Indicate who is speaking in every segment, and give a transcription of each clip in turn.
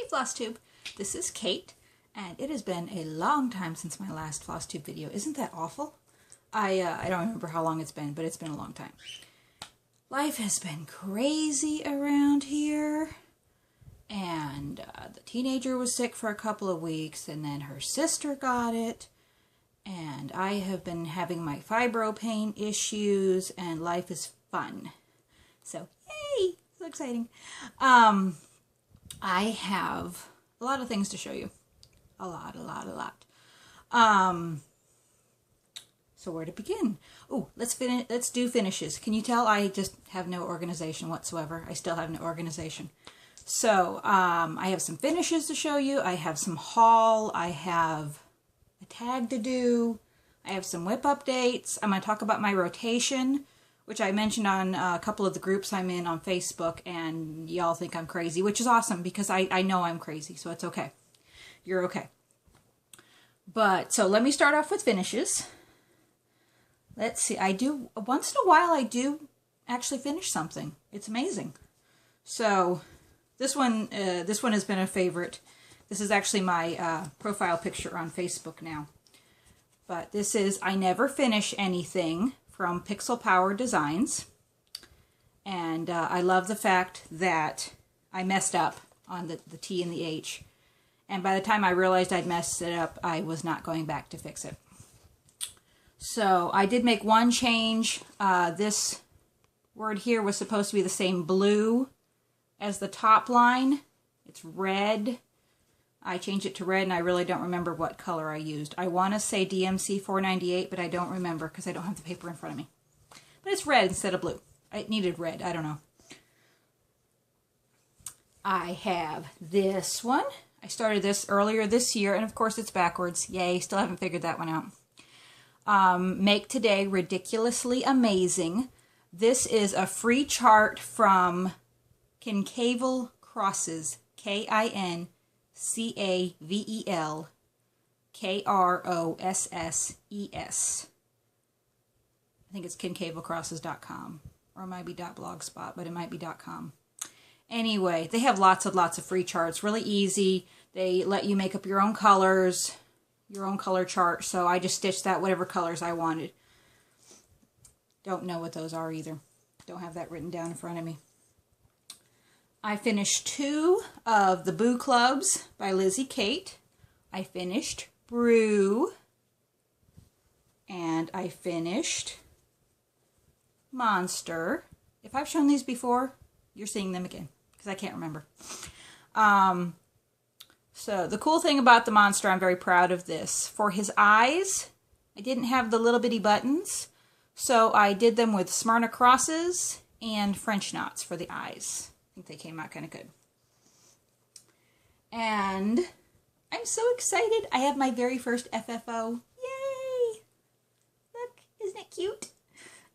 Speaker 1: Hey Flosstube, this is Kate, and it has been a long time since my last Flosstube video. Isn't that awful? I don't remember how long it's been, but it's been a long time. Life has been crazy around here, and the teenager was sick for a couple of weeks, and then her sister got it, and I have been having my fibro pain issues, and life is fun. So, yay! So exciting. I have a lot of things to show you. A lot. So where to begin? Oh, let's do finishes. Can you tell I just have no organization whatsoever? I still have no organization. So, I have some finishes to show you. I have some haul. I have a tag to do. I have some whip updates. I'm going to talk about my rotation, which I mentioned on a couple of the groups I'm in on Facebook, and y'all think I'm crazy, which is awesome because I know I'm crazy, so it's okay. You're okay. But, so let me start off with finishes. Let's see, once in a while I do actually finish something. It's amazing. So, this one has been a favorite. This is actually my profile picture on Facebook now. But this is I Never Finish Anything from Pixel Power Designs. And I love the fact that I messed up on the T and the H. And by the time I realized I'd messed it up, I was not going back to fix it. So I did make one change. This word here was supposed to be the same blue as the top line. It's red. I changed it to red, and I really don't remember what color I used. I want to say DMC 498, but I don't remember because I don't have the paper in front of me. But it's red instead of blue. It needed red. I don't know. I have this one. I started this earlier this year, and of course it's backwards. Yay, still haven't figured that one out. Make Today Ridiculously Amazing. This is a free chart from Kincavel Crosses. Kincavel Krosses. I think it's kincavelcrosses.com, or it might be .blogspot, but it might be .com. Anyway, they have lots of free charts, really easy. They let you make up your own colors, your own color chart, so I just stitched that whatever colors I wanted. Don't know what those are either. Don't have that written down in front of me. I finished 2 of the Boo Clubs by Lizzie Kate. I finished Brew. And I finished Monster. If I've shown these before, you're seeing them again, because I can't remember. So the cool thing about the Monster, I'm very proud of this. For his eyes, I didn't have the little bitty buttons, so I did them with Smyrna crosses and French knots for the eyes. I think they came out kind of good. And I'm so excited. I have my very first FFO. Yay! Look, isn't it cute?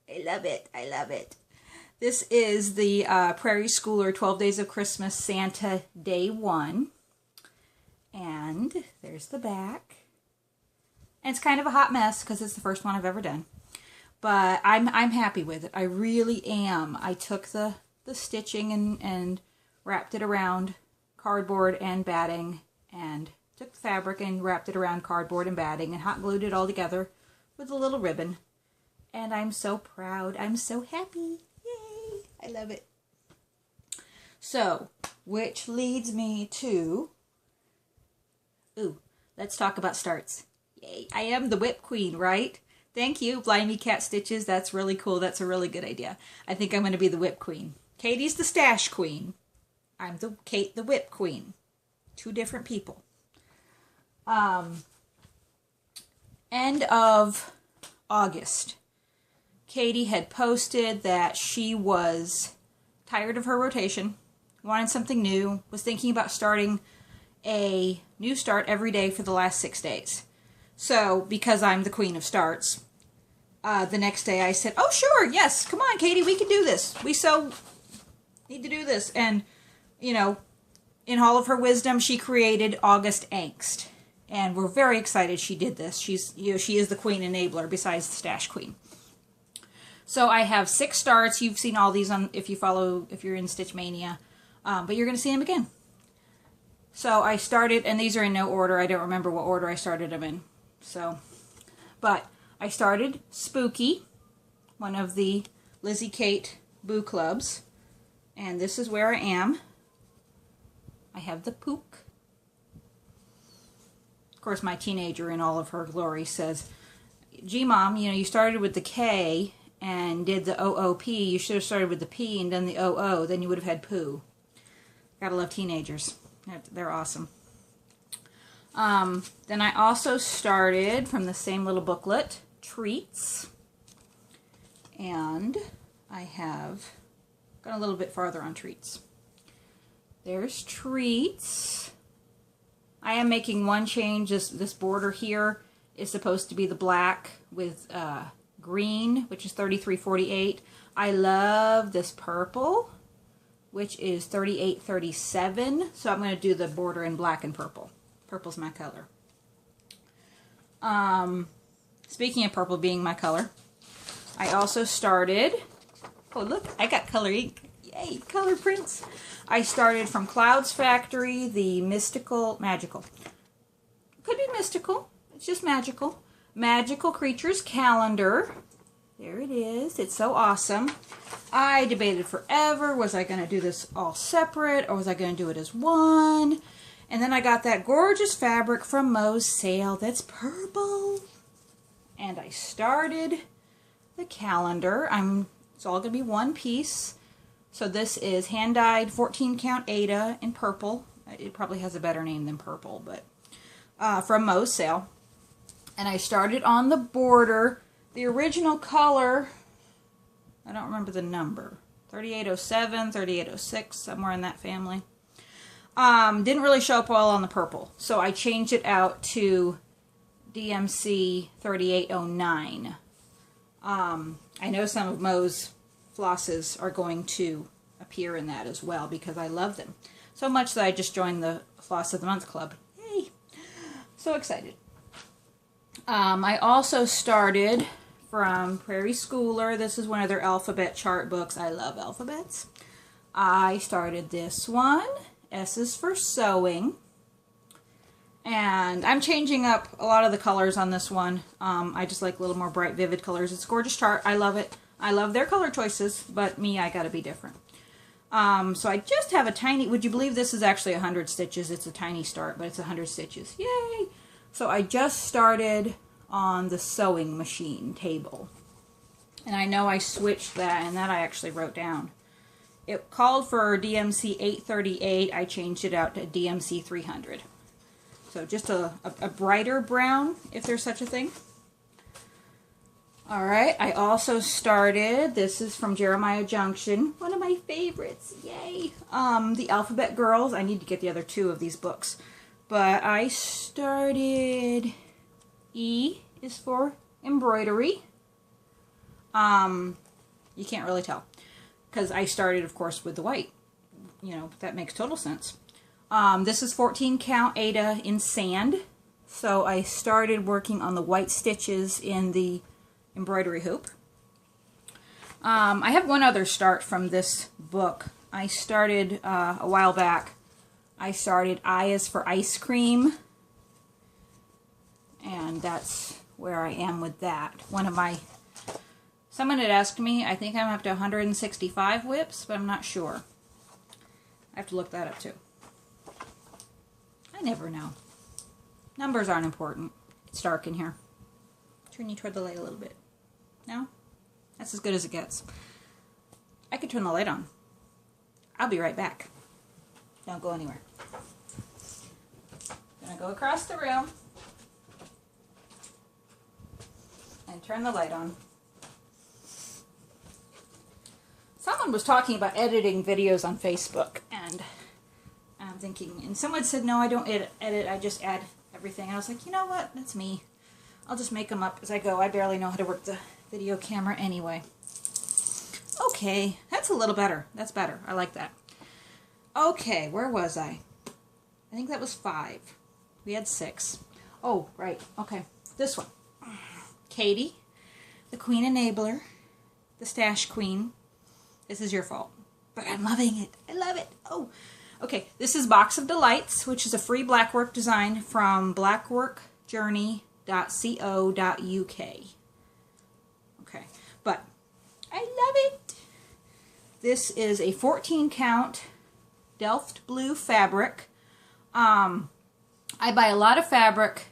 Speaker 1: I love it. I love it. This is the Prairie Schooler 12 Days of Christmas Santa Day 1. And there's the back. And it's kind of a hot mess because it's the first one I've ever done. But I'm happy with it. I really am. I took the stitching and wrapped it around cardboard and batting, and took the fabric and wrapped it around cardboard and batting and hot glued it all together with a little ribbon. And I'm so proud. I'm so happy. Yay! I love it. So, which leads me to... Ooh, let's talk about starts. Yay! I am the whip queen, right? Thank you, Blimey Cat Stitches. That's really cool. That's a really good idea. I think I'm going to be the whip queen. Katie's the stash queen. I'm Kate the whip queen. 2 different people. End of August, Katie had posted that she was tired of her rotation, wanted something new, was thinking about starting a new start every day for the last 6 days. So, because I'm the queen of starts, the next day I said, oh sure, yes, come on Katie, we can do this. We so need to do this. And, you know, in all of her wisdom, she created August Angst. And we're very excited she did this. She is the queen enabler besides the stash queen. So I have 6 starts. You've seen all these on if you're in Stitch Mania. But you're going to see them again. So I started, and these are in no order. I don't remember what order I started them in. So, but I started Spooky, one of the Lizzie Kate Boo Clubs. And this is where I am. I have the Pook. Of course, my teenager in all of her glory says, gee, Mom, you know, you started with the K and did the OOP. You should have started with the P and done the OO. Then you would have had Pooh. Gotta love teenagers. They're awesome. Then I also started from the same little booklet, Treats. And I have gone a little bit farther on Treats. There's Treats. I am making one change. This border here is supposed to be the black with green, which is 33.48. I love this purple, which is 38.37. So I'm going to do the border in black and purple. Purple's my color. Speaking of purple being my color, I also started, oh look, I got color ink. Yay, color prints. I started from Clouds Factory, the magical. Could be mystical. It's just magical. Magical Creatures Calendar. There it is. It's so awesome. I debated forever. Was I going to do this all separate or was I going to do it as one? And then I got that gorgeous fabric from Mo's sale that's purple. And I started the calendar. It's all going to be one piece. So this is hand-dyed 14 count Ada in purple. It probably has a better name than purple, but from Mo's sale. And I started on the border. The original color, I don't remember the number, 3807, 3806, somewhere in that family. Didn't really show up well on the purple. So I changed it out to DMC 3809. I know some of Mo's flosses are going to appear in that as well because I love them. So much that I just joined the Floss of the Month Club. Yay! So excited. I also started from Prairie Schooler. This is one of their alphabet chart books. I love alphabets. I started this one. S is for sewing. And I'm changing up a lot of the colors on this one. I just like a little more bright, vivid colors. It's a gorgeous chart. I love it. I love their color choices, but me, I gotta be different. So I just have a tiny, would you believe this is actually 100 stitches? It's a tiny start, but it's 100 stitches. Yay! So I just started on the sewing machine table. And I know I switched that, and that I actually wrote down. It called for DMC 838. I changed it out to DMC 300. So just a brighter brown, if there's such a thing. Alright, I also started, this is from Jeremiah Junction, one of my favorites, yay! The Alphabet Girls. I need to get the other two of these books. But I started, E is for embroidery. You can't really tell, because I started, of course, with the white. You know, that makes total sense. This is 14 count Ada in sand. So I started working on the white stitches in the embroidery hoop. I have one other start from this book. I started a while back. I started I is for ice cream. And that's where I am with that. Someone had asked me, I think I'm up to 165 whips, but I'm not sure. I have to look that up too. I never know. Numbers aren't important. It's dark in here. Turn you toward the light a little bit. No? That's as good as it gets. I could turn the light on. I'll be right back. Don't go anywhere. I'm going to go across the room and turn the light on. Someone was talking about editing videos on Facebook, and I'm thinking, and someone said, no, I don't edit, I just add everything. And I was like, you know what? That's me. I'll just make them up as I go. I barely know how to work the video camera anyway. Okay, that's a little better. That's better. I like that. Okay, where was I? I think that was 5. We had 6. Oh, right. Okay, this one. Katie, the Queen Enabler, the Stash Queen. This is your fault, but I'm loving it. I love it. Oh, Okay, this is Box of Delights, which is a free blackwork design from blackworkjourney.co.uk. Okay, but I love it. This is a 14 count Delft blue fabric. I buy a lot of fabric.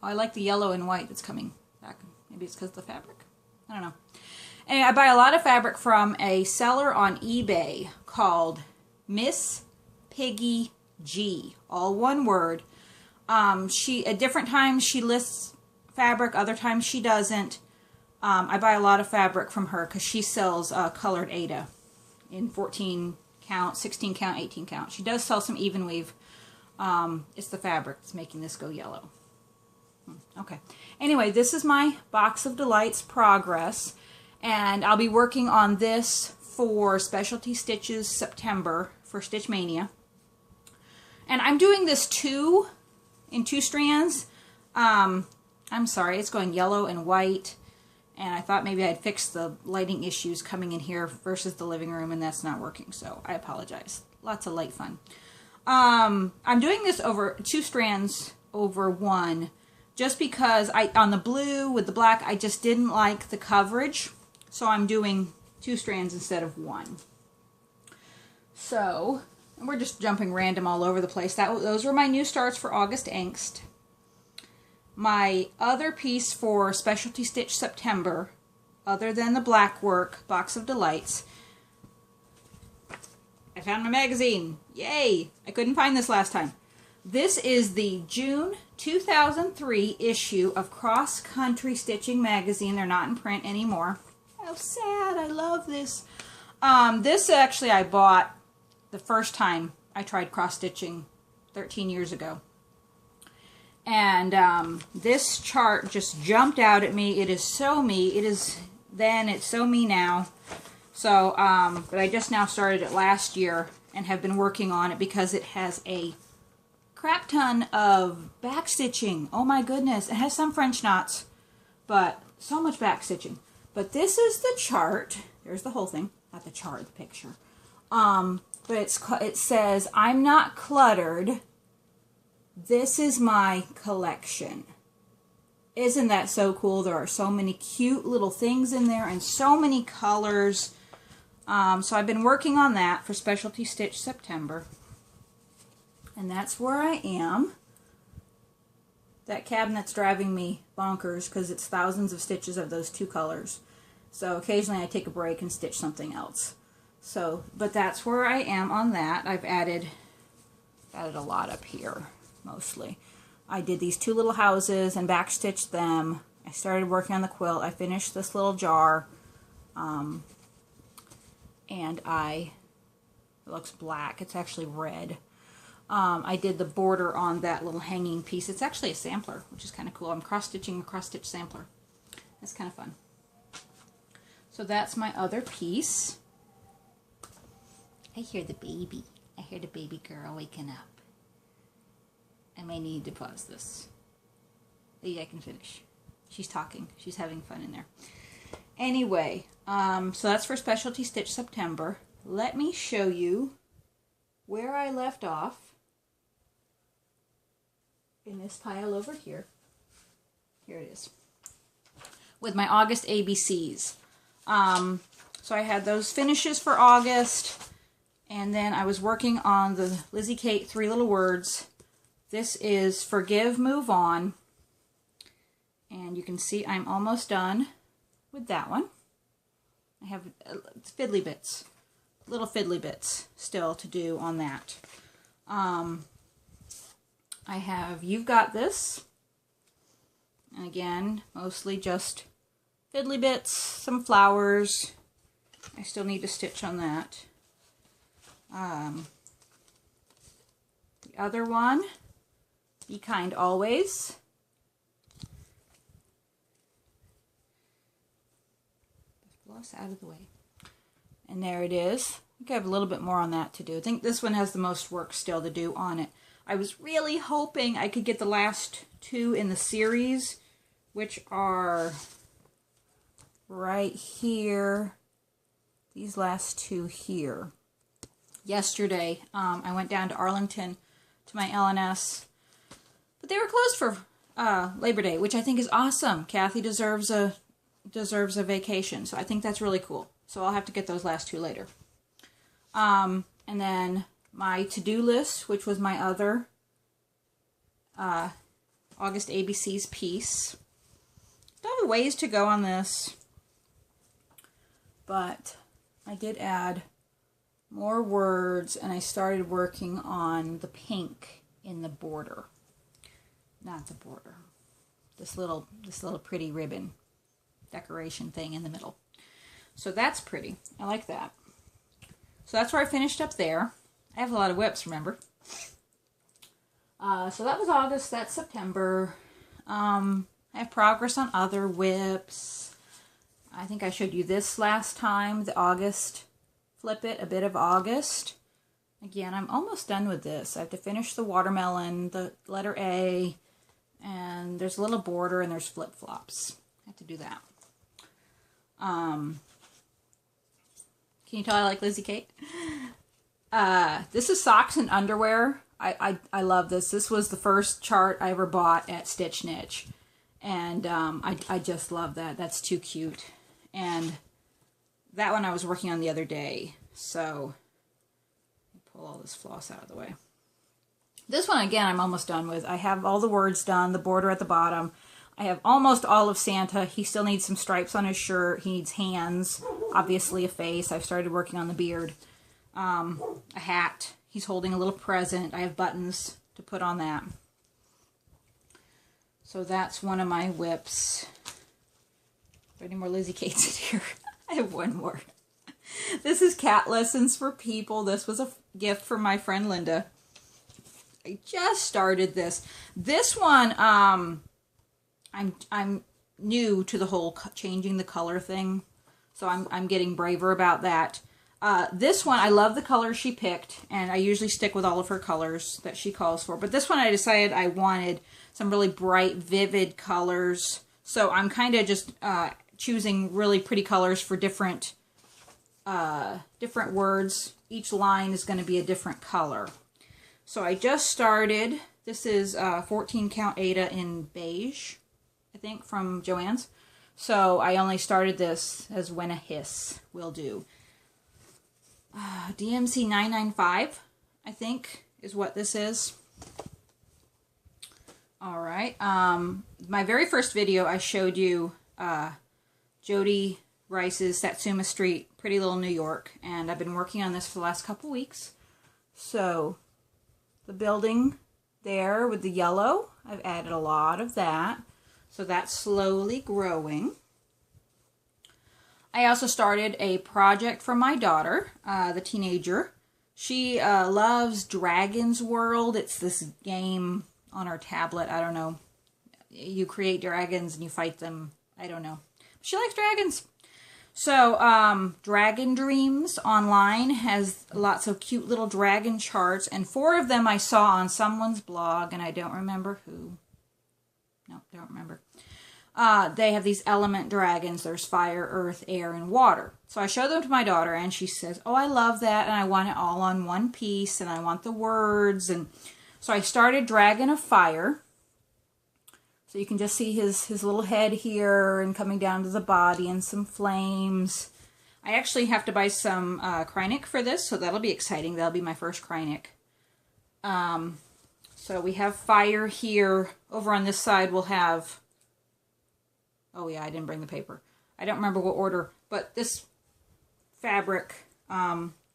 Speaker 1: Oh, I like the yellow and white that's coming back. Maybe it's because of the fabric. I don't know. And I buy a lot of fabric from a seller on eBay called Miss Piggy G, all one word. At different times she lists fabric, other times she doesn't. I buy a lot of fabric from her because she sells colored Aida in 14 count, 16 count, 18 count. She does sell some even weave. It's the fabric that's making this go yellow. Okay. Anyway, this is my Box of Delights progress, and I'll be working on this for Specialty Stitches September for Stitch Mania. And I'm doing this in two strands. I'm sorry, it's going yellow and white, and I thought maybe I'd fix the lighting issues coming in here versus the living room, and that's not working, so I apologize. Lots of light fun. I'm doing this over 2 strands over 1, just because on the blue with the black, I just didn't like the coverage, so I'm doing 2 strands instead of 1. So, and we're just jumping random all over the place. Those were my new starts for August Angst. My other piece for Specialty Stitch September, other than the black work, Box of Delights, I found my magazine. Yay! I couldn't find this last time. This is the June 2003 issue of Cross Country Stitching Magazine. They're not in print anymore. How sad. I love this. This actually I bought the first time I tried cross-stitching 13 years ago. And this chart just jumped out at me. It is so me. It is then, it's so me now. So, but I just now started it last year and have been working on it because it has a crap ton of back stitching. Oh my goodness. It has some French knots, but so much back stitching. But this is the chart. There's the whole thing. Not the chart, the picture. But it says, I'm not cluttered. This is my collection. Isn't that so cool? There are so many cute little things in there and so many colors. So I've been working on that for Specialty Stitch September. And that's where I am. That cabinet's driving me bonkers because it's thousands of stitches of those 2 colors. So occasionally I take a break and stitch something else. So, but that's where I am on that. I've added a lot up here, mostly. I did these 2 little houses and backstitched them. I started working on the quilt. I finished this little jar. And it looks black. It's actually red. I did the border on that little hanging piece. It's actually a sampler, which is kind of cool. I'm cross-stitching a cross-stitch sampler. That's kind of fun. So that's my other piece. I hear the baby. I hear the baby girl waking up. I may need to pause this. Maybe I can finish. She's talking. She's having fun in there. Anyway, so that's for Specialty Stitch September. Let me show you where I left off in this pile over here. Here it is. With my August ABCs. So I had those finishes for August, and then I was working on the Lizzie Kate 3 Little Words. This is Forgive, Move On. And you can see I'm almost done with that one. I have fiddly bits, little fiddly bits still to do on that. I have You've Got This. And again, mostly just fiddly bits, some flowers. I still need to stitch on that. The other one, Be Kind Always. Floss out of the way. And there it is. I think I have a little bit more on that to do. I think this one has the most work still to do on it. I was really hoping I could get the last 2 in the series, which are right here. These last 2 here. yesterday. I went down to Arlington to my LNS, but they were closed for Labor Day, which I think is awesome. Kathy deserves a vacation, so I think that's really cool. So I'll have to get those last two later. And then my to-do list, which was my other August ABC's piece. Still have a ways to go on this, but I did add more words, and I started working on the pink in the border. Not the border. This little pretty ribbon decoration thing in the middle. So that's pretty. I like that. So that's where I finished up there. I have a lot of whips, remember? So that was August. That's September. I have progress on other whips. I think I showed you this last time, the August. Flip it, a bit of August. Again, I'm almost done with this. I have to finish the watermelon, the letter A, and there's a little border and there's flip-flops. I have to do that. Can you tell I like Lizzie Kate? This is socks and underwear. I love this. This was the first chart I ever bought at Stitch Niche. And I just love that. That's too cute. And that one I was working on the other day. So, pull all this floss out of the way. This one, again, I'm almost done with. I have all the words done, the border at the bottom. I have almost all of Santa. He still needs some stripes on his shirt. He needs hands, obviously a face. I've started working on the beard. A hat. He's holding a little present. I have buttons to put on that. So that's one of my whips. Are there any more Lizzie Kates in here? I have one more. This is Cat Lessons for People. This was a gift from my friend Linda. I just started this. This one, I'm new to the whole changing the color thing, so I'm getting braver about that. This one, I love the colors she picked, and I usually stick with all of her colors that she calls for. But this one, I decided I wanted some really bright, vivid colors. So I'm kind of just choosing really pretty colors for different words. Each line is going to be a different color. So I just started. This is 14 count Ada in beige, I think, from Joann's. So I only started this as When a Hiss will do. DMC 995, I think, is what this is. All right. My very first video, I showed you Jody Rice's Satsuma Street, Pretty Little New York, and I've been working on this for the last couple weeks. So the building there with the yellow, I've added a lot of that. So that's slowly growing. I also started a project for my daughter, the teenager. She loves Dragon's World. It's this game on her tablet. I don't know. You create dragons and you fight them. I don't know. She likes dragons. So, Dragon Dreams online has lots of cute little dragon charts. And 4 of them I saw on someone's blog, and I don't remember who. No, don't remember. They have these element dragons. There's fire, earth, air, and water. So I show them to my daughter, and she says, oh, I love that, and I want it all on one piece, and I want the words. And so I started Dragon of Fire. So you can just see his little head here, and coming down to the body, and some flames. I actually have to buy some Krynic for this, so that'll be exciting. That'll be my first Krynic. So we have fire here. Over on this side, we'll have... Oh yeah, I didn't bring the paper. I don't remember what order, but this fabric,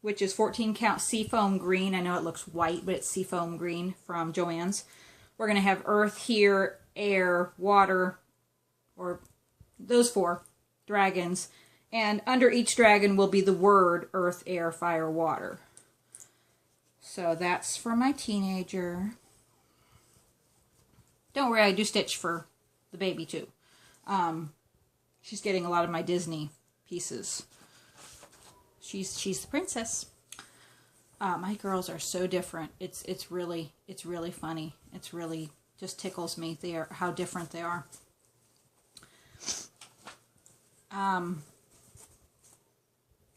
Speaker 1: which is 14 count Seafoam Green. I know it looks white, but it's Seafoam Green from Joann's. We're going to have earth here, air, water, or those 4 dragons. And under each dragon will be the word earth, air, fire, water. So that's for my teenager. Don't worry, I do stitch for the baby too. She's getting a lot of my Disney pieces. She's the princess. My girls are so different. It's really funny. It's really just tickles me. They are how different they are.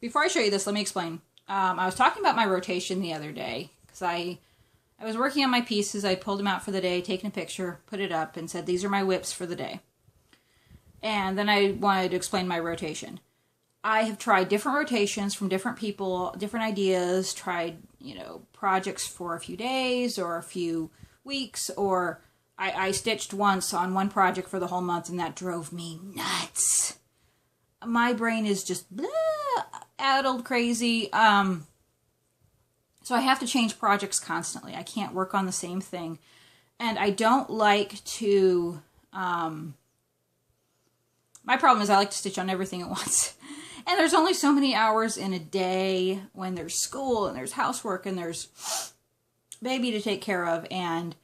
Speaker 1: Before I show you this, let me explain. I was talking about my rotation the other day because I was working on my pieces. I pulled them out for the day, taken a picture, put it up, and said, these are my whips for the day. And then I wanted to explain my rotation. I have tried different rotations from different people, different ideas, tried, projects for a few days or a few weeks, or I stitched once on one project for the whole month, and that drove me nuts. My brain is just addled crazy. So I have to change projects constantly. I can't work on the same thing. And I don't like to... my problem is I like to stitch on everything at once. And there's only so many hours in a day when there's school and there's housework and there's baby to take care of. And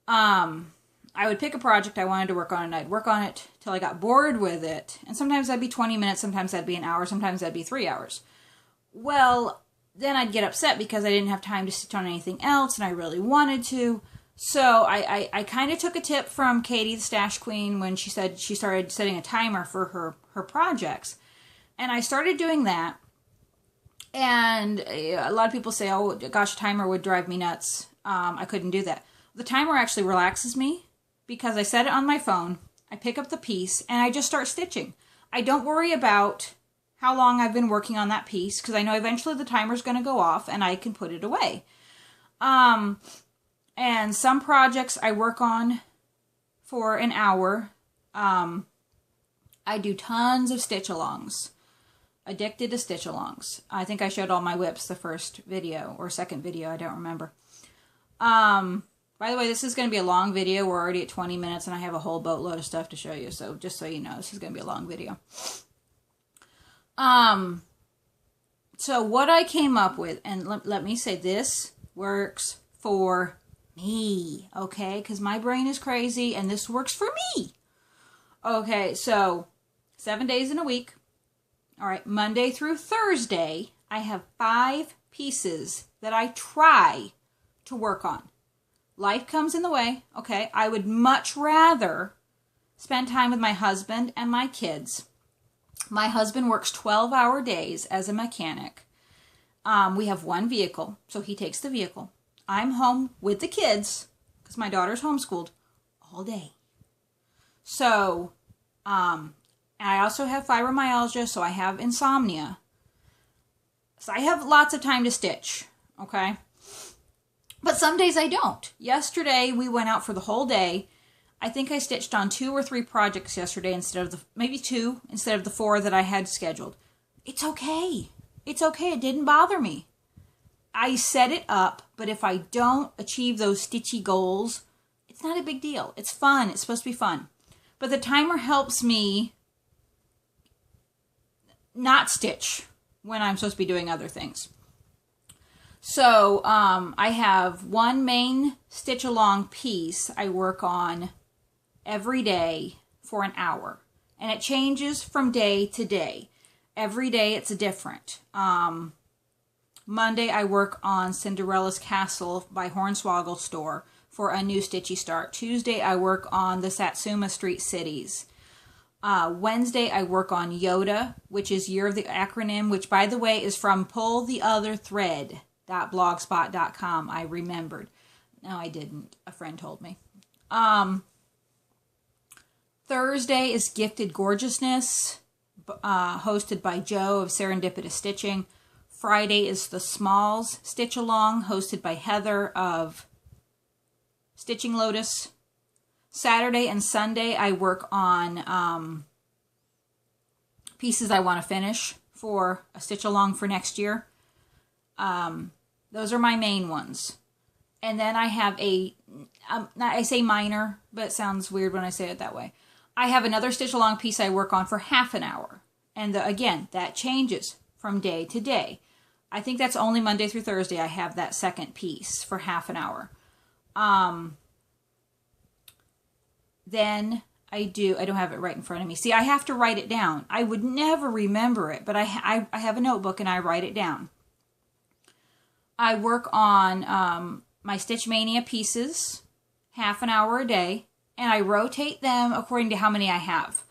Speaker 1: I would pick a project I wanted to work on, and I'd work on it till I got bored with it. And sometimes that'd be 20 minutes, sometimes that'd be an hour, sometimes that'd be 3 hours. Well, then I'd get upset because I didn't have time to stitch on anything else, and I really wanted to. So I kind of took a tip from Katie, the Stash Queen, when she said she started setting a timer for her projects. And I started doing that. And a lot of people say, oh, gosh, a timer would drive me nuts. I couldn't do that. The timer actually relaxes me because I set it on my phone. I pick up the piece and I just start stitching. I don't worry about how long I've been working on that piece because I know eventually the timer's going to go off and I can put it away. And some projects I work on for an hour. I do tons of stitch-alongs. Addicted to stitch-alongs. I think I showed all my whips the first video or second video. I don't remember. By the way, this is going to be a long video. We're already at 20 minutes and I have a whole boatload of stuff to show you. So just so you know, this is going to be a long video. So what I came up with, and let me say this works for me, okay? Because my brain is crazy and this works for me. Okay, so 7 days in a week. All right, Monday through Thursday, I have 5 pieces that I try to work on. Life comes in the way, okay? I would much rather spend time with my husband and my kids. My husband works 12-hour days as a mechanic. We have one vehicle, so he takes the vehicle. I'm home with the kids, because my daughter's homeschooled, all day. So, I also have fibromyalgia, so I have insomnia. So I have lots of time to stitch, okay? But some days I don't. Yesterday, we went out for the whole day. I think I stitched on 2 or 3 projects yesterday instead of maybe 2 instead of the 4 that I had scheduled. It's okay. It's okay. It didn't bother me. I set it up, but if I don't achieve those stitchy goals, it's not a big deal. It's fun. It's supposed to be fun. But the timer helps me not stitch when I'm supposed to be doing other things. So I have one main stitch-along piece I work on every day for an hour. And it changes from day to day. Every day it's different. Monday I work on Cinderella's Castle by Hornswoggle Store for a new stitchy start. Tuesday I work on the Satsuma Street Cities. Wednesday I work on Yoda, which is Year of the Acronym, which by the way is from pulltheotherthread.blogspot.com. I remembered. No, I didn't. A friend told me. Thursday is Gifted Gorgeousness, hosted by Joe of Serendipitous Stitching. Friday is the Smalls Stitch Along, hosted by Heather of Stitching Lotus. Saturday and Sunday I work on pieces I want to finish for a stitch along for next year. Those are my main ones. And then I have I say minor, but it sounds weird when I say it that way. I have another stitch along piece I work on for half an hour. And again, that changes from day to day. I think that's only Monday through Thursday I have that second piece for half an hour. Then I don't have it right in front of me. See, I have to write it down. I would never remember it, but I have a notebook and I write it down. I work on my Stitch Mania pieces, half an hour a day, and I rotate them according to how many I have.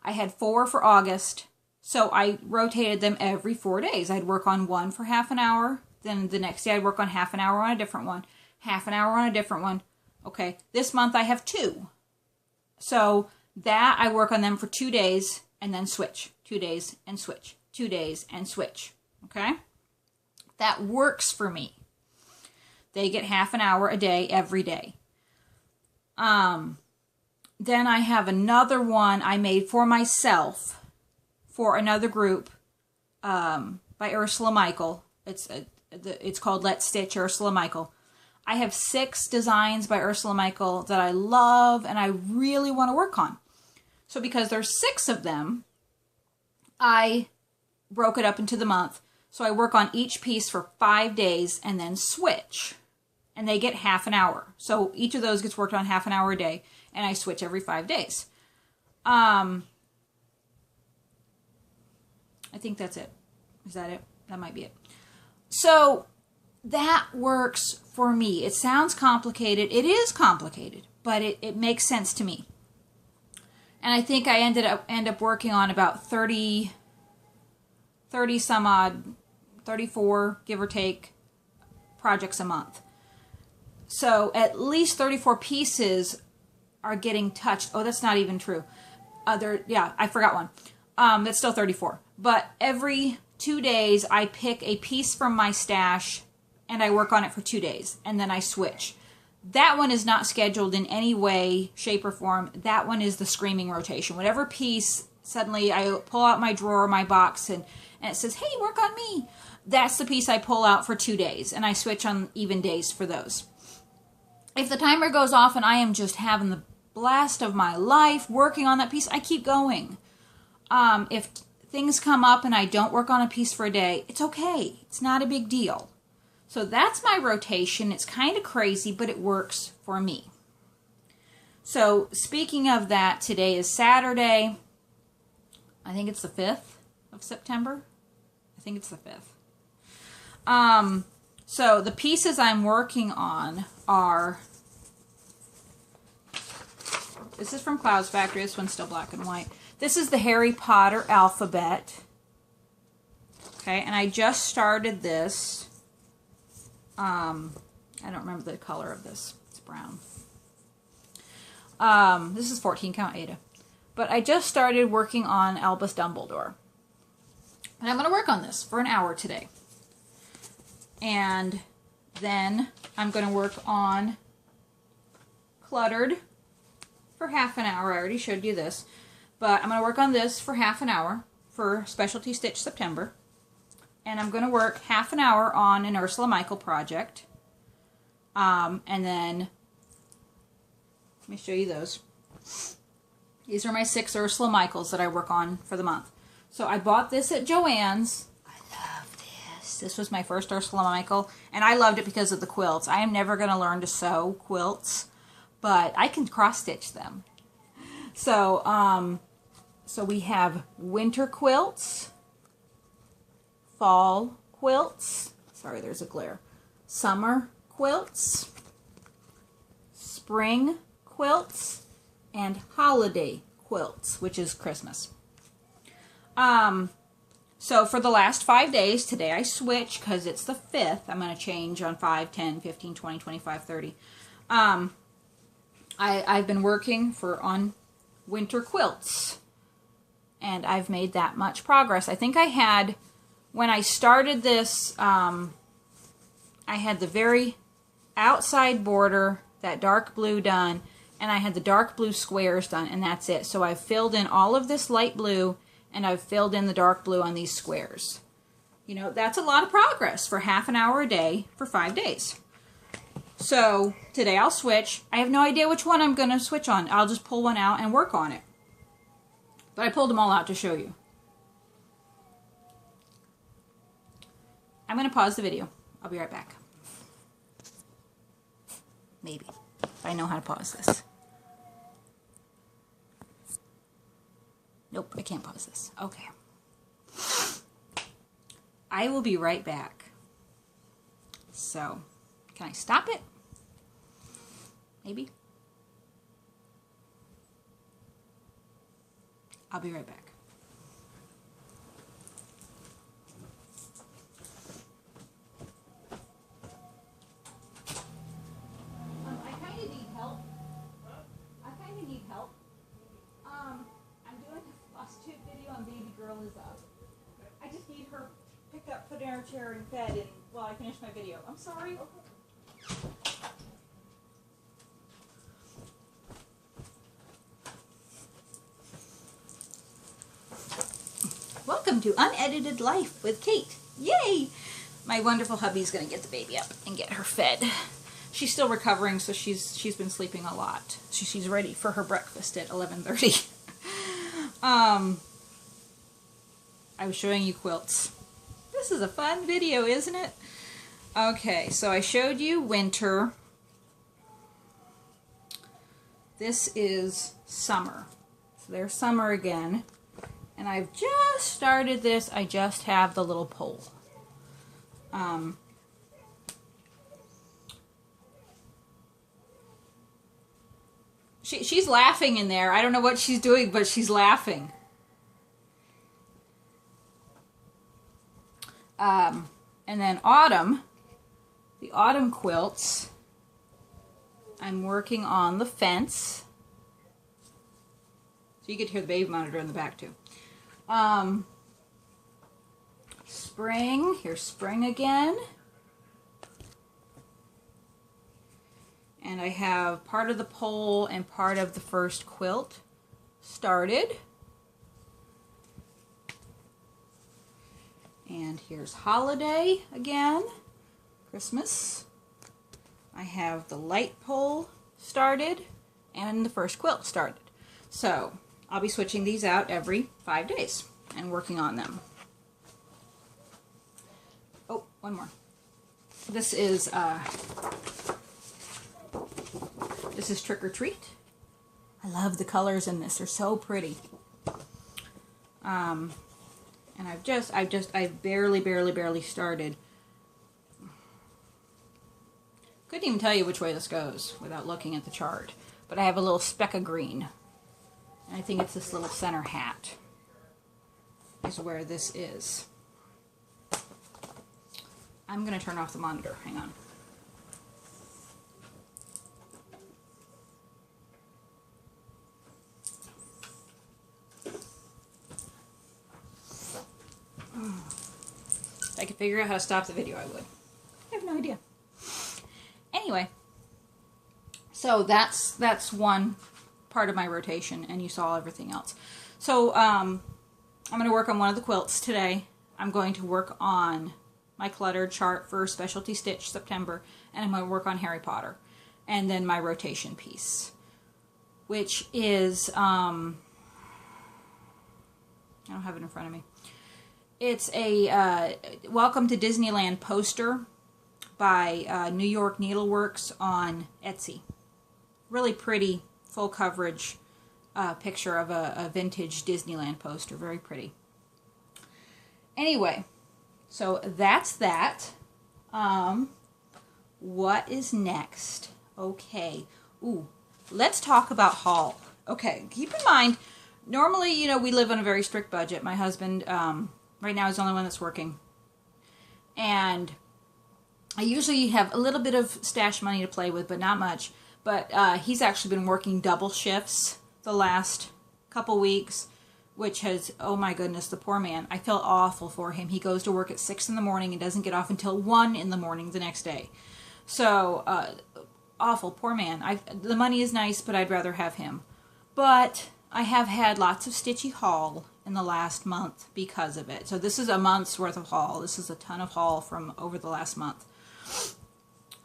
Speaker 1: I had 4 for August, So I rotated them every 4 days. I'd work on one for half an hour. Then the next day I'd work on half an hour on a different one. Half an hour on a different one. Okay, this month I have 2. So that I work on them for 2 days and then switch. 2 days and switch. 2 days and switch. Okay? That works for me. They get half an hour a day every day. Then I have another one I made for myself for another group by Ursula Michael. It's called Let's Stitch Ursula Michael. I have 6 designs by Ursula Michael that I love and I really want to work on. So because there's 6 of them, I broke it up into the month. So I work on each piece for 5 days and then switch. And they get half an hour. So each of those gets worked on half an hour a day. And I switch every 5 days. I think that's it. Is that it? That might be it. So that works for me. It sounds complicated. It is complicated, but it makes sense to me. And I think I end up working on about 30 some odd, 34, give or take, projects a month. So at least 34 pieces are getting touched. Oh, that's not even true. Yeah, I forgot one. That's still 34. But every 2 days, I pick a piece from my stash and I work on it for 2 days. And then I switch. That one is not scheduled in any way, shape, or form. That one is the screaming rotation. Whatever piece, suddenly I pull out my drawer, my box, and it says, hey, work on me. That's the piece I pull out for 2 days. And I switch on even days for those. If the timer goes off and I am just having the blast of my life working on that piece, I keep going. If things come up and I don't work on a piece for a day, it's okay. It's not a big deal. So that's my rotation. It's kind of crazy, but it works for me. So speaking of that, today is Saturday. I think it's the 5th of September. I think it's the 5th. So the pieces I'm working on are, this is from Clouds Factory. This one's still black and white. This is the Harry Potter alphabet. Okay, and I just started this. I don't remember the color of this. It's brown. This is 14 count Ada. But I just started working on Albus Dumbledore. And I'm going to work on this for an hour today. And then I'm going to work on Cluttered for half an hour. I already showed you this. But I'm going to work on this for half an hour for Specialty Stitch September. And I'm going to work half an hour on an Ursula Michael project. And then, let me show you those. These are my 6 Ursula Michaels that I work on for the month. So I bought this at Joann's. This was my first Ursula Michael, and I loved it because of the quilts. I am never going to learn to sew quilts, but I can cross-stitch them. So, so we have winter quilts, fall quilts, sorry, there's a glare, summer quilts, spring quilts, and holiday quilts, which is Christmas. So for the last 5 days, today I switch because it's the 5th. I'm going to change on 5, 10, 15, 20, 25, 30. I've been working on winter quilts. And I've made that much progress. I think I had, when I started this, I had the very outside border, that dark blue done, and I had the dark blue squares done, and that's it. So I've filled in all of this light blue, and I've filled in the dark blue on these squares. You know, that's a lot of progress for half an hour a day for 5 days. So today I'll switch. I have no idea which one I'm going to switch on. I'll just pull one out and work on it. But I pulled them all out to show you. I'm going to pause the video. I'll be right back. Maybe. If I know how to pause this. Nope, I can't pause this. Okay. I will be right back. So, can I stop it? Maybe? I'll be right back. chair and fed and while I finish my video. I'm sorry. Okay. Welcome to Unedited Life with Kate. Yay! My wonderful hubby's going to get the baby up and get her fed. She's still recovering, so she's been sleeping a lot. She's ready for her breakfast at 11:30. I was showing you quilts. This is a fun video, isn't it? Okay, so I showed you winter. This is summer. So there's summer again. And I've just started this. I just have the little pole. She's laughing in there. I don't know what she's doing, but she's laughing. And then autumn, the autumn quilts, I'm working on the fence. So you get to hear the baby monitor in the back too. Spring, here's spring again. And I have part of the pole and part of the first quilt started. And here's holiday again, Christmas. I have the light pole started and the first quilt started. So I'll be switching these out every 5 days and working on them. Oh, one more. This is Trick or Treat. I love the colors in this. They're so pretty. And I've barely started. Couldn't even tell you which way this goes without looking at the chart. But I have a little speck of green. And I think it's this little center hat is where this is. I'm going to turn off the monitor. Hang on. If I could figure out how to stop the video, I would. I have no idea. Anyway, so that's one part of my rotation, and you saw everything else. So I'm going to work on one of the quilts today. I'm going to work on my cluttered chart for Specialty Stitch September, and I'm going to work on Harry Potter, and then my rotation piece, which is I don't have it in front of me. It's a Welcome to Disneyland poster by New York Needleworks on Etsy. Really pretty, full coverage picture of a vintage Disneyland poster. Very pretty. Anyway, so that's that. What is next? Okay. Ooh, let's talk about haul. Okay, keep in mind, normally, you know, we live on a very strict budget. My husband, right now, is the only one that's working. And I usually have a little bit of stash money to play with, but not much. But he's actually been working double shifts the last couple weeks, which has, oh my goodness, the poor man. I feel awful for him. He goes to work at 6 in the morning and doesn't get off until 1 in the morning the next day. So, awful, poor man. The money is nice, but I'd rather have him. But I have had lots of stitchy haul in the last month because of it. So this is a month's worth of haul. This is a ton of haul from over the last month.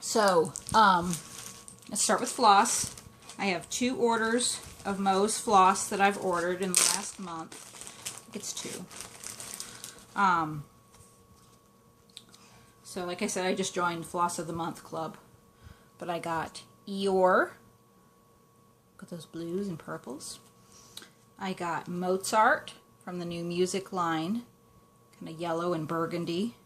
Speaker 1: So, let's start with floss. I have 2 orders of Moe's floss that I've ordered in the last month. I think it's 2. So like I said, I just joined Floss of the Month Club. But I got Eeyore. Got those blues and purples. I got Mozart from the new music line. Kind of yellow and burgundy.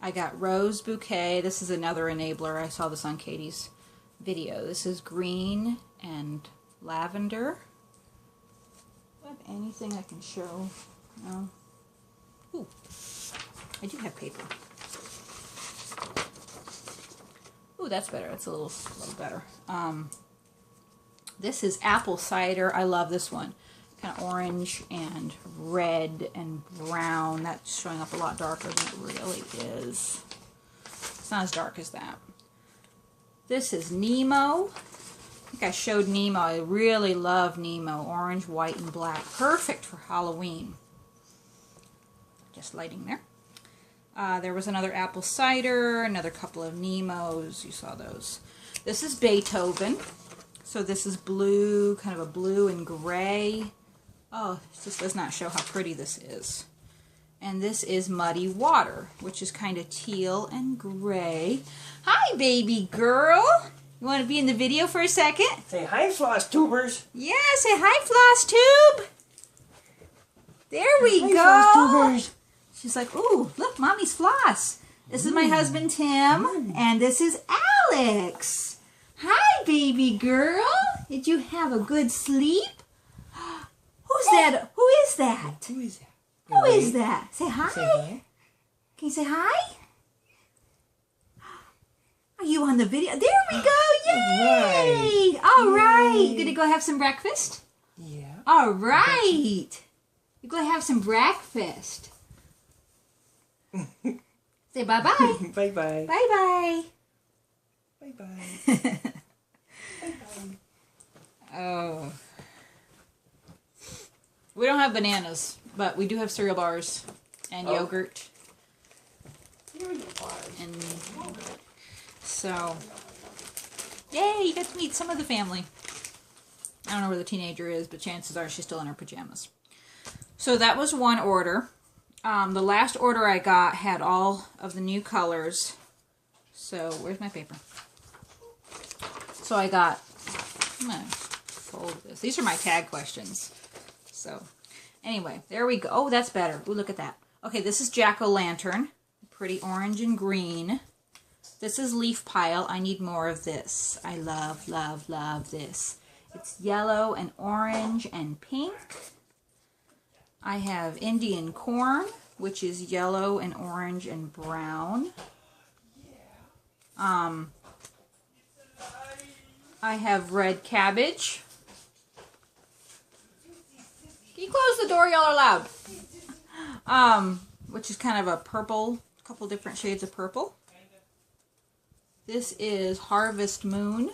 Speaker 1: I got Rose Bouquet. This is another enabler. I saw this on Katie's video. This is green and lavender. Do I have anything I can show? No. Ooh, I do have paper. Ooh, that's better. That's a little better. This is apple cider. I love this one. kind of orange and red and brown. That's showing up a lot darker than it really is. It's not as dark as that. This is Nemo. I think I showed Nemo. I really love Nemo. Orange, white, and black. Perfect for Halloween. Just lighting there. There was another apple cider, another couple of Nemos. You saw those. This is Beethoven. So this is blue, kind of a blue and gray. Oh, this does not show how pretty this is. And this is Muddy Water, which is kind of teal and gray. Hi, baby girl. You want to be in the video for a second?
Speaker 2: Say hi, Flosstubers.
Speaker 1: Yeah, say hi, Flosstube. There we go.
Speaker 2: Flosstubers.
Speaker 1: She's like, ooh, look, Mommy's floss. This is my husband, Tim, and this is Alex. Hi, baby girl. Did you have a good sleep? Who's that? Who is that?
Speaker 2: Who is that?
Speaker 1: Who is that? Say hi.
Speaker 2: Say hi.
Speaker 1: Can you say hi? Are you on the video? There we go. Yay! All right. You gonna go have some breakfast?
Speaker 2: Yeah.
Speaker 1: All right. You go have some breakfast. Say bye-bye.
Speaker 2: Bye-bye.
Speaker 1: Bye-bye.
Speaker 2: Bye-bye.
Speaker 1: Oh. We don't have bananas, but we do have cereal bars and yogurt. And so, yay, you got to meet some of the family. I don't know where the teenager is, but chances are she's still in her pajamas. So that was one order. The last order I got had all of the new colors. So, where's my paper? So I got, I'm going to fold this. These are my tag questions. So, anyway, there we go. Oh, that's better. Ooh, look at that. Okay, this is Jack-O-Lantern. Pretty orange and green. This is Leaf Pile. I need more of this. I love, love, love this. It's yellow and orange and pink. I have Indian Corn, which is yellow and orange and brown. I have Red Cabbage. Can you close the door? Y'all are loud. Which is kind of a purple, a couple different shades of purple. This is Harvest Moon,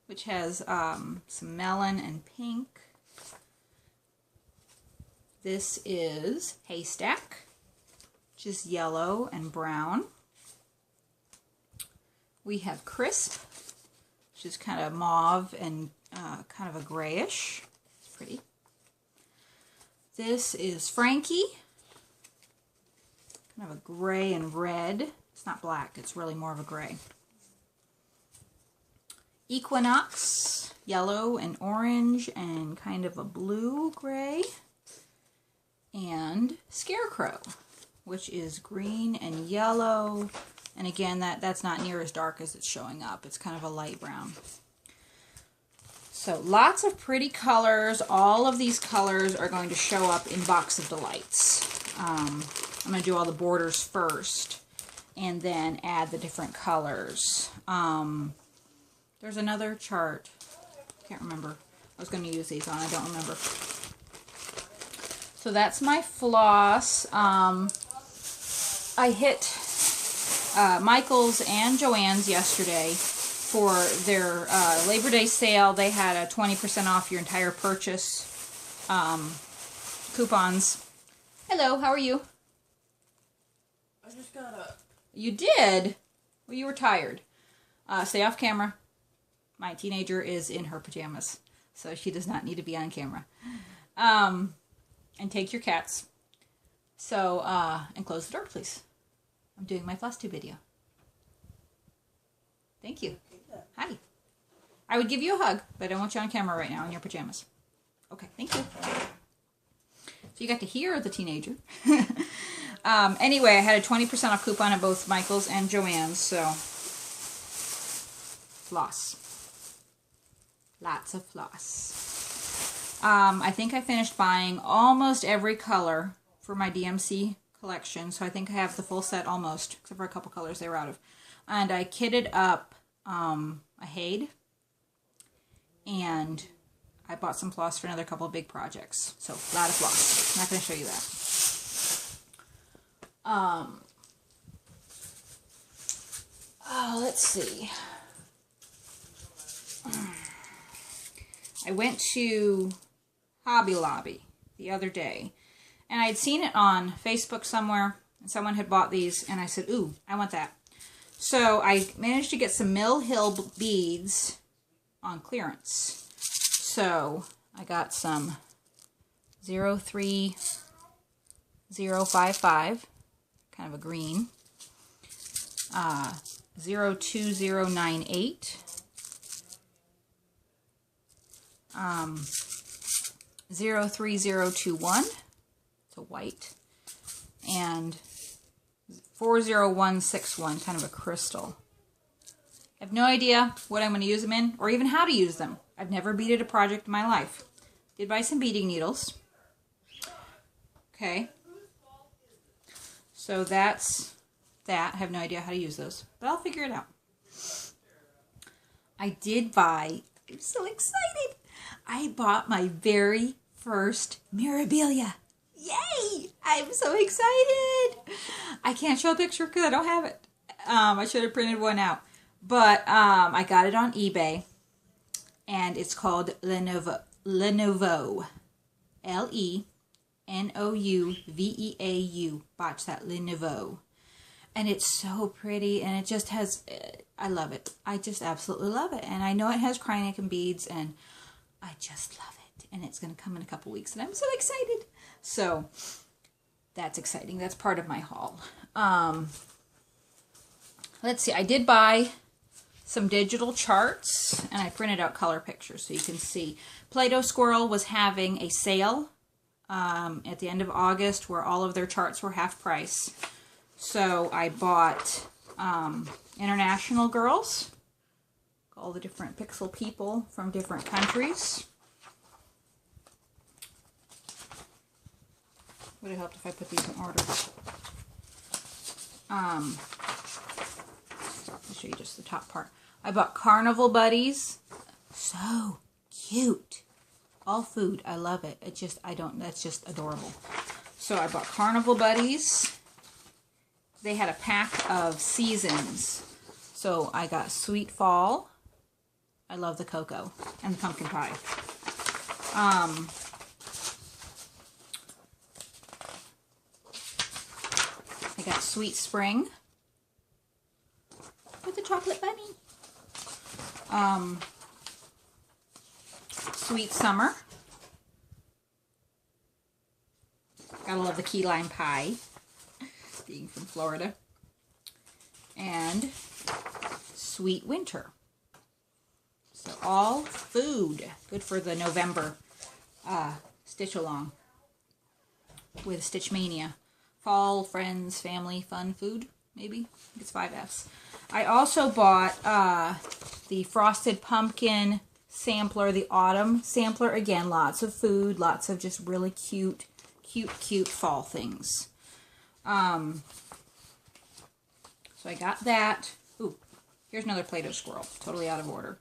Speaker 1: which has some melon and pink. This is Haystack, which is yellow and brown. We have Crisp, which is kind of mauve and kind of a grayish. It's pretty. This is Frankie, kind of a gray and red. It's not black, it's really more of a gray. Equinox, yellow and orange and kind of a blue-gray. And Scarecrow, which is green and yellow. And again, that's not near as dark as it's showing up. It's kind of a light brown. So lots of pretty colors. All of these colors are going to show up in Box of Delights. I'm going to do all the borders first and then add the different colors. There's another chart. Can't remember. I was going to use these on. I don't remember. So that's my floss. I hit Michael's and Joann's yesterday for their Labor Day sale. They had a 20% off your entire purchase coupons. Hello, how are you?
Speaker 2: I just got up.
Speaker 1: You did? Well, you were tired. Stay off camera. My teenager is in her pajamas, so she does not need to be on camera. And take your cats. So, and close the door, please. I'm doing my Flosstube video. Thank you. Hi. I would give you a hug, but I don't want you on camera right now in your pajamas. Okay, thank you. So you got to hear the teenager. Anyway, I had a 20% off coupon at both Michael's and Joann's, so floss. Lots of floss. I think I finished buying almost every color for my DMC collection, so I think I have the full set almost, except for a couple colors they were out of. And I kitted up a Hade, and I bought some floss for another couple of big projects. So, a lot of floss. I'm not going to show you that. Oh, let's see. I went to Hobby Lobby the other day, and I'd seen it on Facebook somewhere, and someone had bought these, and I said, ooh, I want that. So I managed to get some Mill Hill beads on clearance. So I got some 03055, kind of a green, 02098, 03021, it's a white, and 40161, kind of a crystal. I have no idea what I'm going to use them in, or even how to use them. I've never beaded a project in my life. Did buy some beading needles. Okay. So that's that. I have no idea how to use those, but I'll figure it out. I did buy, I'm so excited. I bought my very first Mirabilia. Yay! I'm so excited. I can't show a picture because I don't have it. I should have printed one out. But I got it on eBay. And it's called Lenovo. L-E-N-O-U-V-E-A-U. Botch that, Lenovo. And it's so pretty. And it just has, I love it. I just absolutely love it. And I know it has Kryniken beads. And I just love it. And it's going to come in a couple weeks. And I'm so excited. So, that's exciting. That's part of my haul. Let's see. I did buy some digital charts, and I printed out color pictures so you can see. Play-Doh Squirrel was having a sale at the end of August where all of their charts were half price. So, I bought International Girls, all the different pixel people from different countries. Would have helped if I put these in order. I'll show you just the top part. I bought Carnival Buddies. So cute. All food. I love it. That's just adorable. So I bought Carnival Buddies. They had a pack of seasons. So I got Sweet Fall. I love the cocoa and the pumpkin pie. I got Sweet Spring with the chocolate bunny. Sweet Summer. Gotta love the key lime pie, being from Florida. And Sweet Winter. So all food. Good for the November stitch along with Stitch Mania. Fall, friends, family, fun, food, maybe. I think it's 5 Fs. I also bought the Frosted Pumpkin sampler, the Autumn sampler. Again, lots of food, lots of just really cute fall things. So I got that. Ooh, here's another Play-Doh Squirrel. Totally out of order.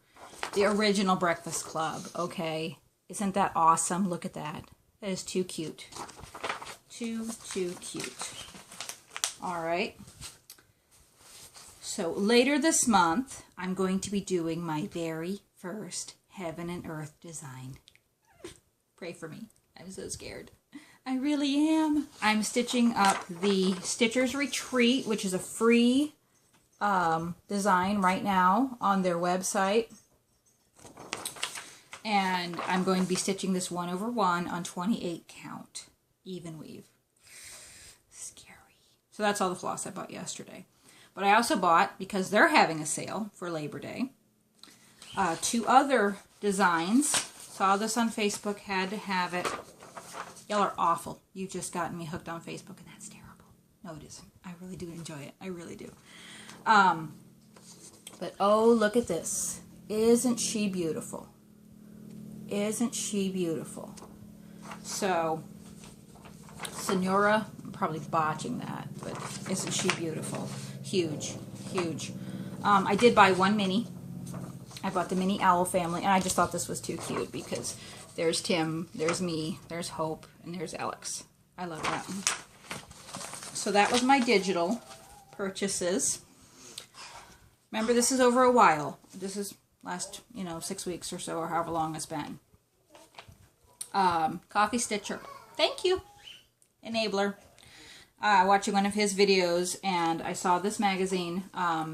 Speaker 1: The original Breakfast Club. Okay. Isn't that awesome? Look at that. That is too cute. Too cute. All right. So later this month, I'm going to be doing my very first Heaven and Earth design. Pray for me. I'm so scared. I really am. I'm stitching up the Stitcher's Retreat, which is a free design right now on their website. And I'm going to be stitching this 1/1 on 28 count. Even weave. Scary. So that's all the floss I bought yesterday. But I also bought, because they're having a sale for Labor Day, 2 other designs. Saw this on Facebook, had to have it. Y'all are awful. You've just gotten me hooked on Facebook, and that's terrible. No, it isn't. I really do enjoy it. I really do. But oh, look at this. Isn't she beautiful? Isn't she beautiful? So, Senora, I'm probably botching that, but isn't she beautiful? Huge, huge. I did buy 1 mini. I bought the mini owl family, and I just thought this was too cute because there's Tim, there's me, there's Hope, and there's Alex. I love that one. So that was my digital purchases. Remember, this is over a while. This is last, 6 weeks or so, or however long it's been. Coffee Stitcher. Thank you. Enabler. Watching one of his videos, and I saw this magazine.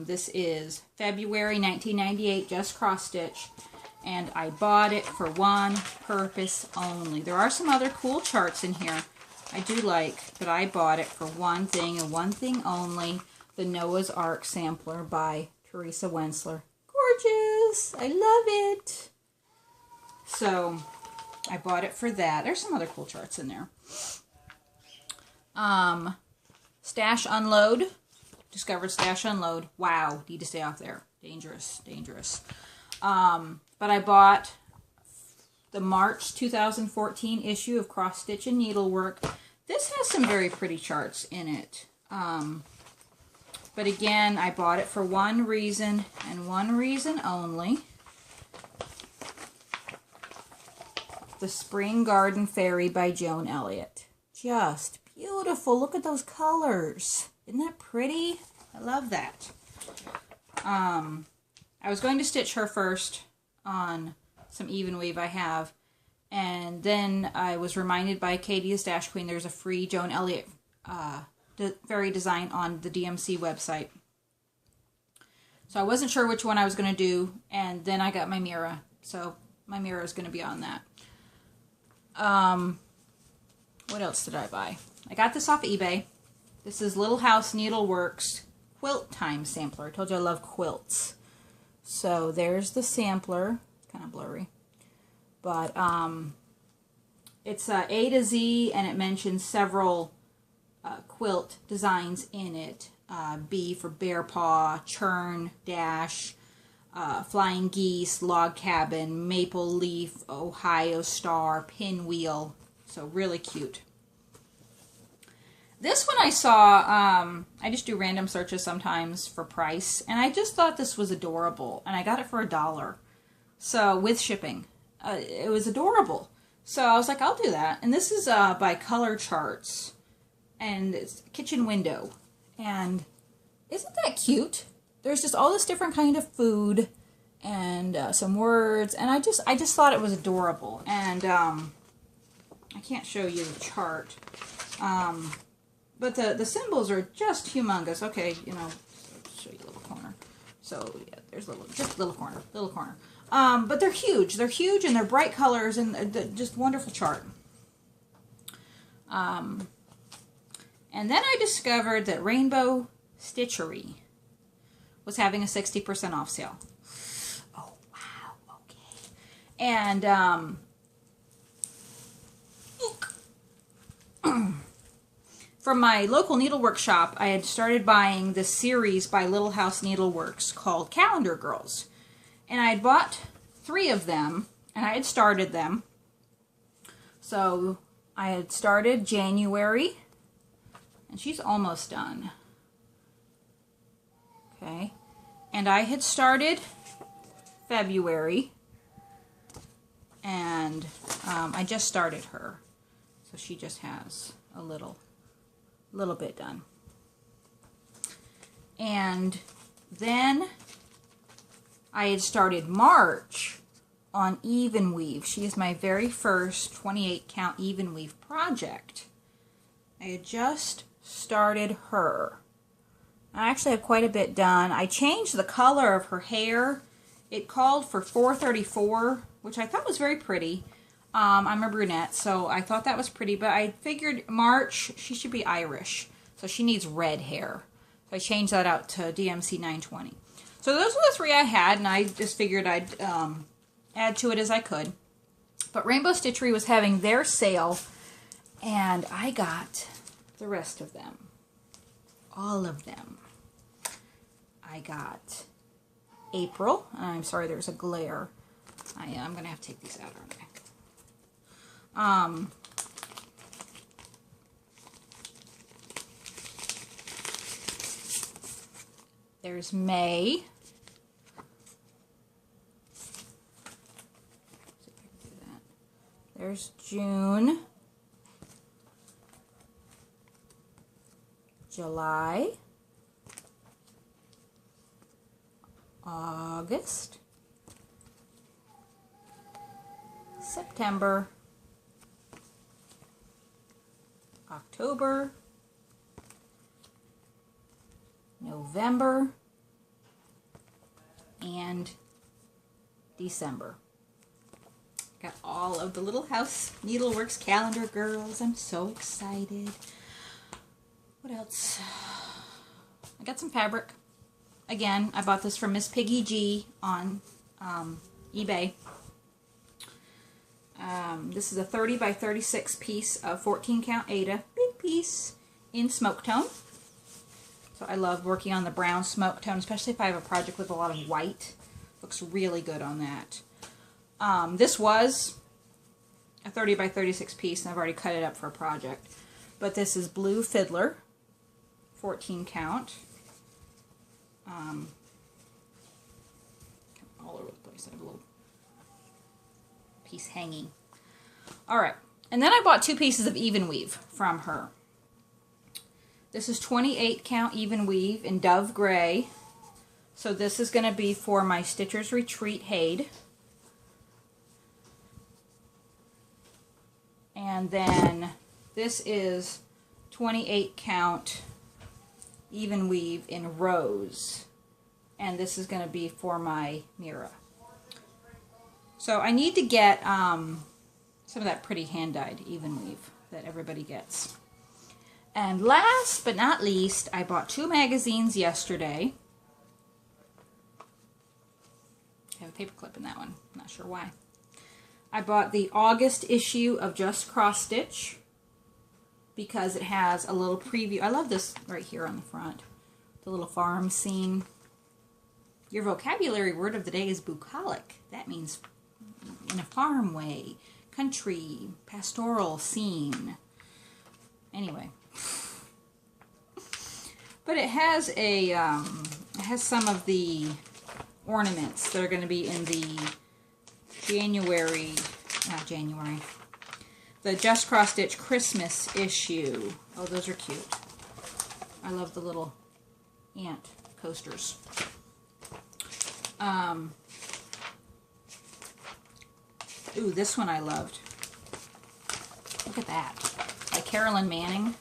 Speaker 1: This is February 1998, just cross stitch, and I bought it for one purpose only. There are some other cool charts in here I do like, but I bought it for one thing and one thing only, the Noah's Ark sampler by Teresa Wensler. Gorgeous! I love it! So, I bought it for that. There's some other cool charts in there. Stash Unload. Discovered Stash Unload. Wow, need to stay off there. Dangerous, dangerous. But I bought the March 2014 issue of Cross Stitch and Needlework. This has some very pretty charts in it. But again, I bought it for one reason and one reason only. The Spring Garden Fairy by Joan Elliott. Just beautiful. Look at those colors. Isn't that pretty? I love that. I was going to stitch her first on some even weave I have, and then I was reminded by Katie the Stash Queen there's a free Joan Elliott fairy design on the DMC website. So I wasn't sure which one I was going to do, and then I got my Mira, so my Mira is going to be on that. What else did I buy? I got this off eBay. This is Little House Needleworks Quilt Time Sampler. I told you I love quilts. So there's the sampler. It's kind of blurry. But it's A to Z, and it mentions several quilt designs in it. B for Bear Paw, Churn, Dash, Flying Geese, Log Cabin, Maple Leaf, Ohio Star, Pinwheel. So really cute. This one I saw, I just do random searches sometimes for price, and I just thought this was adorable, and I got it for $1. So, with shipping. It was adorable. So I was like, I'll do that. And this is by Color Charts, and it's Kitchen Window. And isn't that cute? There's just all this different kind of food, and some words, and I just thought it was adorable. And I can't show you the chart. But the symbols are just humongous. Okay, show you a little corner. So yeah, there's just little corner. But they're huge. They're huge, and they're bright colors, and just wonderful chart. And then I discovered that Rainbow Stitchery was having a 60% off sale. Oh wow, okay. And from my local needlework shop, I had started buying this series by Little House Needleworks called Calendar Girls. And I had bought 3 of them, and I had started them. So I had started January, and she's almost done. Okay. And I had started February, and I just started her. So she just has a little bit done. And then I had started March on Even Weave. She is my very first 28 count Even Weave project. I had just started her. I actually have quite a bit done. I changed the color of her hair. It called for 434, which I thought was very pretty. I'm a brunette, so I thought that was pretty, but I figured March, she should be Irish, so she needs red hair. So I changed that out to DMC 920. So those were the 3 I had, and I just figured I'd add to it as I could. But Rainbow Stitchery was having their sale, and I got the rest of them. All of them. I got April. I'm sorry, there's a glare. I'm going to have to take these out, aren't I? There's May, There's June, July, August, September, October, November, and December. Got all of the Little House Needleworks calendar girls. I'm so excited. What else? I got some fabric. Again, I bought this from Miss Piggy G on eBay. This is a 30 by 36 piece of 14 count Aida. Big piece in smoke tone. So I love working on the brown smoke tone, especially if I have a project with a lot of white. Looks really good on that. This was a 30 by 36 piece, and I've already cut it up for a project. But this is Blue Fiddler, 14 count. All over the place. I have a little piece hanging. Alright, and then I bought 2 pieces of even weave from her. This is 28 count even weave in Dove Gray. So this is going to be for my Stitcher's Retreat Haid. And then this is 28 count even weave in Rose. And this is going to be for my Mira. So I need to get some of that pretty hand-dyed even weave that everybody gets. And last but not least, I bought 2 magazines yesterday. I have a paper clip in that one. I'm not sure why. I bought the August issue of Just Cross Stitch because it has a little preview. I love this right here on the front. The little farm scene. Your vocabulary word of the day is bucolic. That means in a farm way. Country, pastoral scene. Anyway. But it has a it has some of the ornaments that are going to be in the the Just Cross Stitch Christmas issue. Oh, those are cute. I love the little ant coasters. Ooh, this one I loved. Look at that. By Carolyn Manning.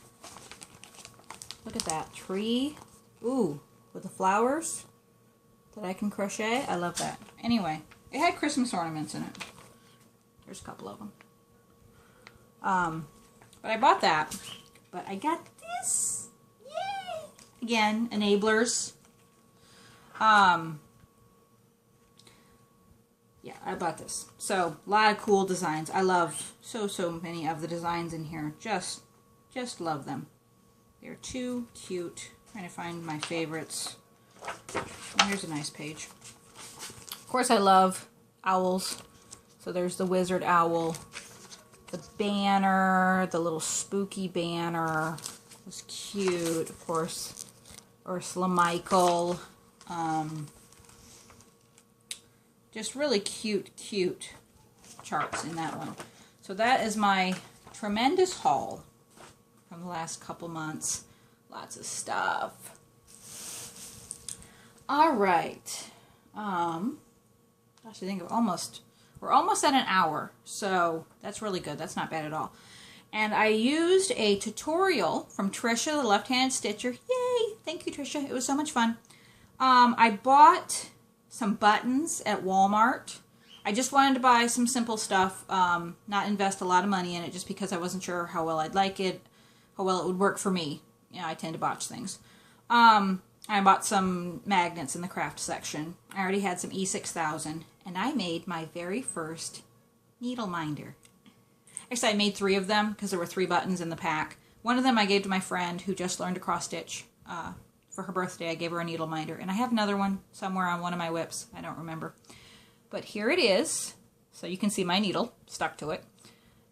Speaker 1: Look at that tree. Ooh, with the flowers that I can crochet. I love that. Anyway, it had Christmas ornaments in it. There's a couple of them. But I bought that. But I got this. Yay! Again, enablers. Yeah, I bought this. So, a lot of cool designs. I love so many of the designs in here. Just love them. They're too cute. Trying to find my favorites. Oh, here's a nice page. Of course, I love owls. So there's the wizard owl. The banner, the little spooky banner was cute. Of course, Ursula Michael. Just really cute charts in that one. So that is my tremendous haul from the last couple months. Lots of stuff. All right. Gosh, I think we're almost at an hour, so that's really good. That's not bad at all. And I used a tutorial from Trisha, the left-handed stitcher. Yay! Thank you, Trisha. It was so much fun. I bought some buttons at Walmart. I just wanted to buy some simple stuff, not invest a lot of money in it, just because I wasn't sure how well I'd like it, how well it would work for me. Yeah, I tend to botch things. I bought some magnets in the craft section. I already had some E6000, and I made my very first needle minder. Actually, I made 3 of them because there were 3 buttons in the pack. One of them I gave to my friend who just learned to cross stitch. For her birthday, I gave her a needle minder. And I have another one somewhere on one of my whips. I don't remember. But here it is. So you can see my needle stuck to it.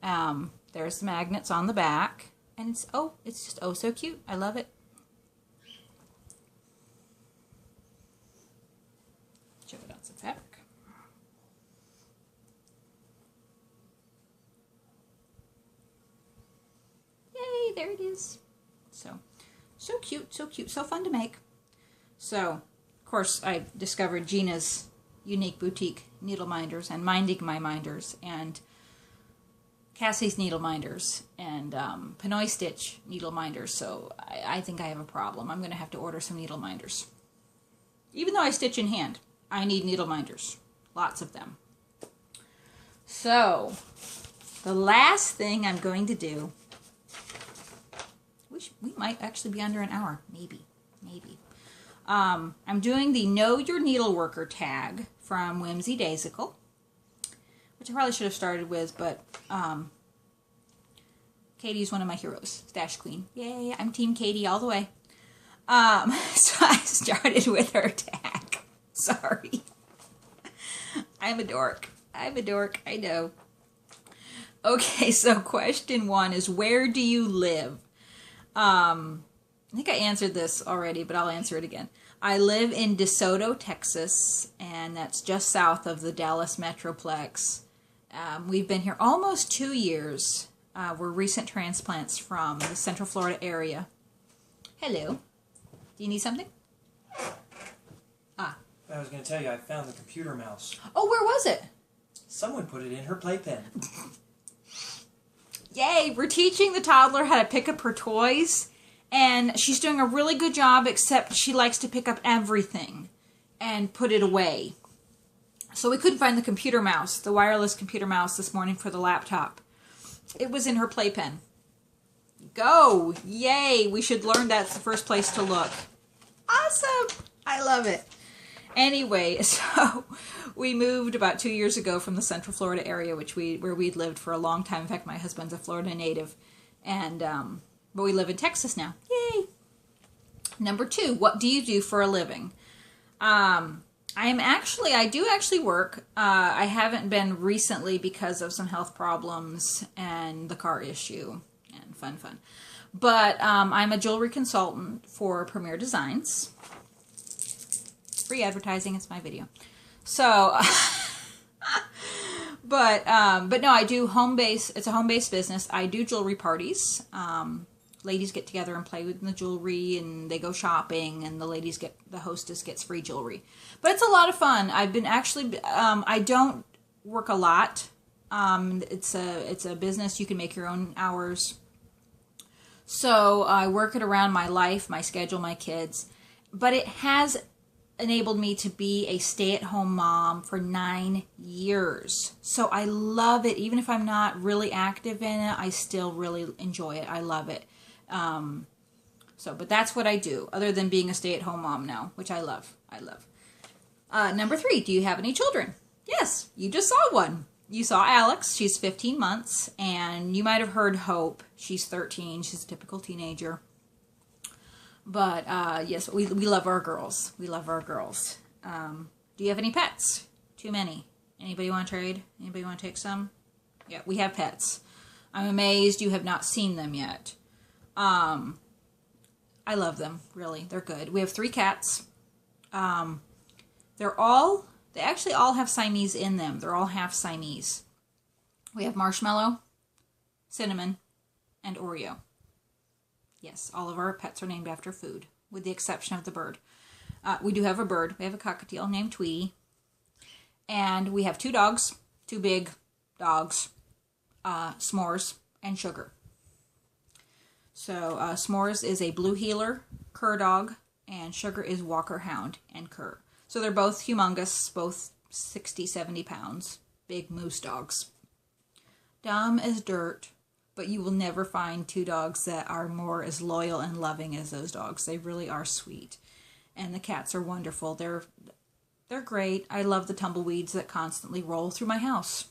Speaker 1: There's the magnets on the back. And it's just so cute. I love it. Show it on some fabric. there it is. So cute, so fun to make. So, of course, I discovered Gina's Unique Boutique Needle Minders and Minding My Minders and Cassie's Needle Minders and Pinoy Stitch Needle Minders. So I think I have a problem. I'm going to have to order some needle minders. Even though I stitch in hand, I need needle minders. Lots of them. So, the last thing I'm going to do, we might actually be under an hour. Maybe. I'm doing the Know Your Needleworker tag from Whimsy Daisical, which I probably should have started with, but Katie's one of my heroes. Stash Queen. Yay, I'm Team Katie all the way. So I started with her tag. Sorry. I'm a dork, I know. Okay, so question 1 is, where do you live? I think I answered this already, but I'll answer it again. I live in DeSoto, Texas, and that's just south of the Dallas Metroplex. We've been here almost 2 years. We're recent transplants from the Central Florida area. Hello. Do you need something? Ah.
Speaker 2: I was going to tell you, I found the computer mouse.
Speaker 1: Oh, where was it?
Speaker 2: Someone put it in her playpen.
Speaker 1: Yay, we're teaching the toddler how to pick up her toys, and she's doing a really good job, except she likes to pick up everything and put it away. So we couldn't find the computer mouse, the wireless computer mouse this morning for the laptop. It was in her playpen. Go! Yay! We should learn that's the first place to look. Awesome! I love it. Anyway, so we moved about 2 years ago from the Central Florida area, where we'd lived for a long time. In fact, my husband's a Florida native, and but we live in Texas now. Yay! Number 2, what do you do for a living? I do actually work. I haven't been recently because of some health problems and the car issue and fun. But I'm a jewelry consultant for Premier Designs. Free advertising, it's my video. So, but no, I do it's a home-based business. I do jewelry parties. Ladies get together and play with the jewelry, and they go shopping, and the hostess gets free jewelry. But it's a lot of fun. I've been I don't work a lot. It's a business. You can make your own hours. So I work it around my life, my schedule, my kids. But it has enabled me to be a stay-at-home mom for 9 years. So I love it. Even if I'm not really active in it, I still really enjoy it. I love it. But that's what I do, other than being a stay-at-home mom now, which I love. Number 3, do you have any children? Yes, you just saw one. You saw Alex. She's 15 months, and you might have heard Hope. She's 13. She's a typical teenager. But, yes, we love our girls. We love our girls. Do you have any pets? Too many. Anybody want to trade? Anybody want to take some? Yeah, we have pets. I'm amazed you have not seen them yet. I love them, really. They're good. We have 3 cats. They actually all have Siamese in them. They're all half Siamese. We have Marshmallow, Cinnamon, and Oreo. Yes, all of our pets are named after food, with the exception of the bird. We do have a bird. We have a cockatiel named Tweety. And we have 2 dogs, 2 big dogs, S'mores and Sugar. So S'mores is a blue heeler cur dog, and Sugar is Walker Hound and cur. So they're both humongous, both 60, 70 pounds, big moose dogs. Dumb as dirt. But you will never find 2 dogs that are more as loyal and loving as those dogs. They really are sweet. And the cats are wonderful. They're great. I love the tumbleweeds that constantly roll through my house.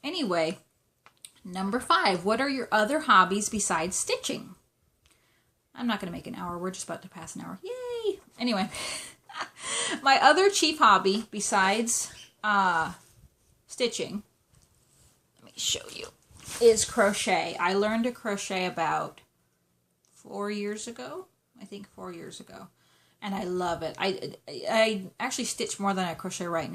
Speaker 1: Anyway, number 5. What are your other hobbies besides stitching? I'm not going to make an hour. We're just about to pass an hour. Yay! Anyway, my other chief hobby besides stitching, let me show you, is crochet. I learned to crochet about 4 years ago. I think 4 years ago. And I love it. I actually stitch more than I crochet right now.